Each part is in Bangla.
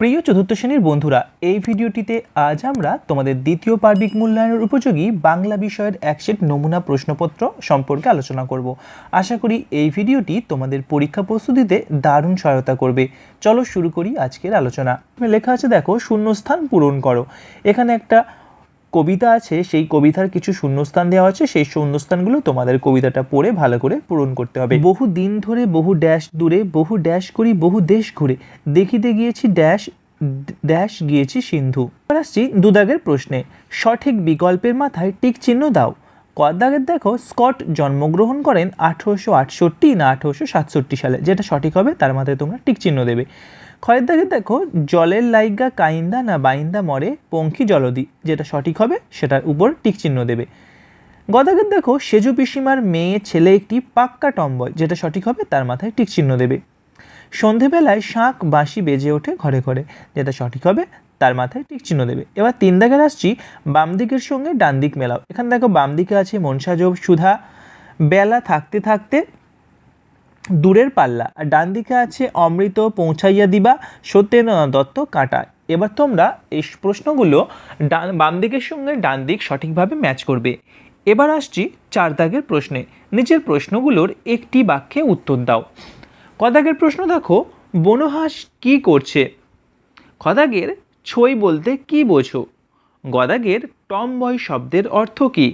প্রিয় চতুর্থ শ্রেণীর বন্ধুরা, এই ভিডিওটিতে আজ আমরা তোমাদের দ্বিতীয় পার্বিক মূল্যায়নের উপযোগী বাংলা বিষয়ের এক সেট নমুনা প্রশ্নপত্র সম্পর্কে আলোচনা করব। আশা করি এই ভিডিওটি তোমাদের পরীক্ষা প্রস্তুতিতে দারুণ সহায়তা করবে। চলো শুরু করি আজকের আলোচনা। লেখা আছে, দেখো, শূন্যস্থান পূরণ করো। এখানে একটা কবিতা আছে, সেই কবিতার কিছু শূন্যস্থান দেওয়া আছে, সেই শূন্যস্থানগুলো তোমাদের কবিতাটা পড়ে ভালো করে পূরণ করতে হবে। বহু দিন ধরে বহু ড্যাশ দূরে বহু ড্যাশ করি বহু দেশ ঘুরে দেখিতে গিয়েছি ড্যাশ ড্যাশ গিয়েছি সিন্ধু। আসছি দুদাগের প্রশ্নে। সঠিক বিকল্পের মাথায় টিক চিহ্ন দাও। ক দাগের দেখো, স্কট জন্মগ্রহণ করেন 1868 না 1867 সালে। যেটা সঠিক হবে তার মাথায় তোমরা টিক চিহ্ন দেবে। ক্ষয়ের দাগে দেখো, জলের লাইগা কাইন্দা না বাইন্দা মরে পঙ্খী জলদি। যেটা সঠিক হবে সেটার উপর টিক চিহ্ন দেবে। গদাগের দেখো, সেজু পিসিমার মেয়ে ছেলে একটি পাক্কা টম্বয়। যেটা সঠিক হবে তার মাথায় টিক চিহ্ন দেবে। সন্ধেবেলায় শাঁখ বাঁশি বেজে ওঠে ঘরে ঘরে। যেটা সঠিক হবে তার মাথায় টিক চিহ্ন দেবে। এবার তিন দাগের আসছি, বাম দিকের সঙ্গে ডান দিক মেলাও। এখানে দেখো, বাম দিকে আছে মনসাজব সুধা বেলা থাকতে থাকতে দূরের পাল্লা, আর ডান দিকে আছে অমৃত পৌঁছাইয়া দিবা সত্যেন্দ্রনাথ দত্ত কাঁটা। এবার তোমরা এই প্রশ্নগুলো বাম দিকের সঙ্গে ডান দিক সঠিকভাবে ম্যাচ করবে। এবার আসছি চার দাগের প্রশ্নে। নিচের প্রশ্নগুলোর একটি বাক্যে উত্তর দাও। ক দাগের প্রশ্ন দেখো, বনহাঁস কি করছে? খ দাগের ছই বলতে কি বোঝো? গ দাগের টমবয় শব্দের অর্থ কী?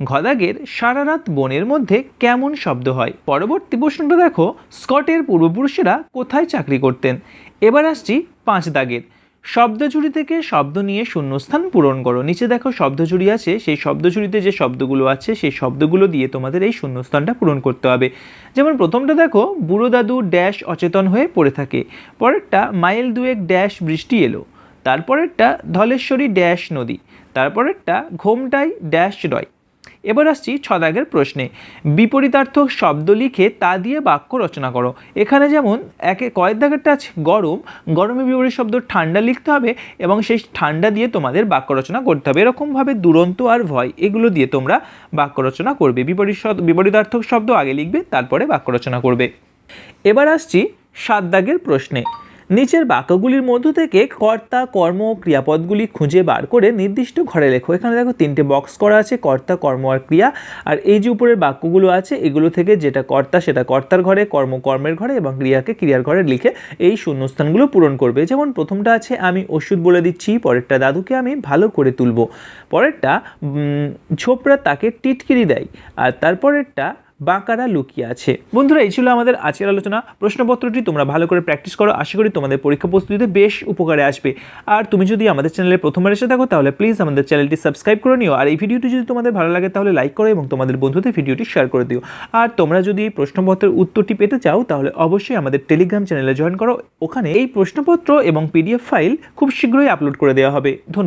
ঘ দাগের সারা রাত বনের মধ্যে কেমন শব্দ হয়? পরবর্তী প্রশ্নটা দেখো, স্কটের পূর্বপুরুষেরা কোথায় চাকরি করতেন? এবার আসছি পাঁচ দাগের। শব্দঝুড়ি থেকে শব্দ নিয়ে শূন্যস্থান পূরণ করো। নিচে দেখো শব্দঝুড়ি আছে, সেই শব্দঝুড়িতে যে শব্দগুলো আছে সেই শব্দগুলো দিয়ে তোমাদের এই শূন্যস্থানটা পূরণ করতে হবে। যেমন প্রথমটা দেখো, বুড়ো দাদু ড্যাশ অচেতন হয়ে পড়ে থাকে। পরেরটা, মাইল দুয়েক ড্যাশ বৃষ্টি এলো। তারপরেরটা, ধলেশ্বরী ড্যাশ নদী। তারপরেরটা, ঘোমটায় ড্যাশ রয়। এবার আসছি ছ দাগের প্রশ্নে। বিপরীতার্থক শব্দ লিখে তা দিয়ে বাক্য রচনা করো। এখানে যেমন কয়েক দাগেরটা আছে গরম, গরমে বিপরীত শব্দ ঠান্ডা লিখতে হবে এবং সেই ঠান্ডা দিয়ে তোমাদের বাক্য রচনা করতে হবে। এরকমভাবে দুরন্ত আর ভয় এগুলো দিয়ে তোমরা বাক্য রচনা করবে। বিপরীতার্থক শব্দ আগে লিখবে, তারপরে বাক্য রচনা করবে। এবার আসছি সাত দাগের প্রশ্নে। নিচের বাক্যগুলির মধ্য থেকে কর্তা কর্ম ক্রিয়াপদগুলি খুঁজে বার করে নির্দিষ্ট ঘরে লেখো। এখানে দেখো তিনটে বক্স করা আছে, কর্তা কর্ম আর ক্রিয়া। আর এই যে উপরের বাক্যগুলো আছে এগুলো থেকে যেটা কর্তা সেটা কর্তার ঘরে, কর্ম কর্মের ঘরে এবং ক্রিয়াকে ক্রিয়ার ঘরে লিখে এই শূন্যস্থানগুলো পূরণ করবে। যেমন প্রথমটা আছে, আমি ওষুধ বলে দিচ্ছি। পরেরটা, দাদুকে আমি ভালো করে তুলব। পরেরটা, ঝোপড়া তাকে টিটকিরি দেয়। আর তারপরেরটা, বাঁকারা লুকিয়ে আছে। বন্ধুরা, এই ছিল আমাদের আজকের আলোচনা। প্রশ্নপত্রটি তোমরা ভালো করে প্র্যাকটিস করো। আশা করি তোমাদের পরীক্ষা প্রস্তুতিতে বেশ উপকারে আসবে। আর তুমি যদি আমাদের চ্যানেলে প্রথমবার এসে থাকো তাহলে প্লিজ আমাদের চ্যানেলটি সাবস্ক্রাইব করে নিও। আর এই ভিডিওটি যদি তোমাদের ভালো লাগে তাহলে লাইক করো এবং তোমাদের বন্ধুদের ভিডিওটি শেয়ার করে দিও। আর তোমরা যদি এই প্রশ্নপত্রের উত্তরটি পেতে চাও তাহলে অবশ্যই আমাদের টেলিগ্রাম চ্যানেলে জয়েন করো। ওখানে এই প্রশ্নপত্র এবং PDF ফাইল খুব শীঘ্রই আপলোড করে দেওয়া হবে। ধন্যবাদ।